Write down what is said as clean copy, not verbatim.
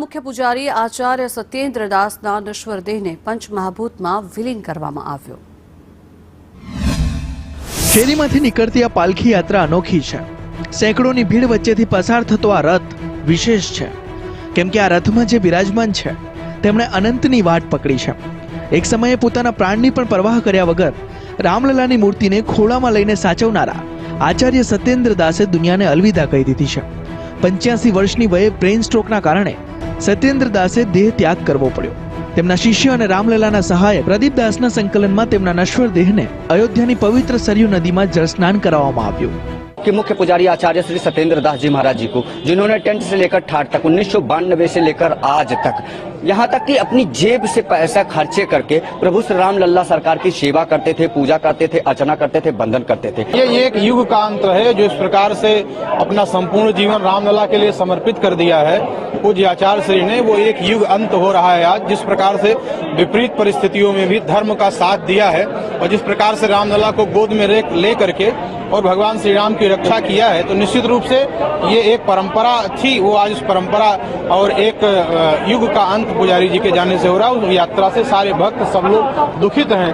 મુખ્ય પૂજારી આચાર્ય સત્યેન્દ્ર દાસના નશ્વર દેહને પંચમહાભૂતમાં વિલીન કરવામાં આવ્યો। શેરીમાંથી નીકળતી આ પાલખી યાત્રા અનોખી છે। સેંકડોની ભીડ વચ્ચેથી પસાર થતો આ રથ વિશેષ છે, કેમ કે આ રથમાં જે બિરાજમાન છે તેમણે અનંતની વાટ પકડી છે। એક સમયે પોતાના પ્રાણની પણ પરવાહ કર્યા વગર રામલલાની મૂર્તિને ખોળામાં લઈને સાચવનારા આચાર્ય સત્યેન્દ્ર દાસે દુનિયાને અલવિદા કહી દીધી છે। 85 વર્ષની વયે બ્રેઇન સ્ટ્રોકના કારણે સત્યેન્દ્ર દાસે દેહ ત્યાગ કરવો પડ્યો। તેમના શિષ્ય અને રામલલાના સહાયક પ્રદીપ દાસના સંકલનમાં તેમના નશ્વર દેહને અયોધ્યાની પવિત્ર સરયू નદીમાં જળસ્નાન કરાવવામાં આવ્યું। के मुख्य पुजारी आचार्य श्री सत्येंद्र दास जी महाराज जी को, जिन्होंने टेंट से लेकर ठाठ तक 1992 से लेकर आज तक यहाँ तक कि अपनी जेब से पैसा खर्चे करके प्रभु श्री राम लल्ला सरकार की सेवा करते थे, पूजा करते थे, अर्चना करते थे, बंधन करते थे। ये एक युग का अंत है जो इस प्रकार से अपना संपूर्ण जीवन रामलला के लिए समर्पित कर दिया है पूज्य आचार्य श्री ने। वो एक युग अंत हो रहा है आज। जिस प्रकार से विपरीत परिस्थितियों में भी धर्म का साथ दिया है और जिस प्रकार से रामलला को गोद में ले करके और भगवान श्री राम की रक्षा किया है, तो निश्चित रूप से ये एक परंपरा थी, वो आज उस परंपरा और एक युग का अंत पुजारी जी के जाने से हो रहा है। उस यात्रा से सारे भक्त सब लोग दुखित हैं।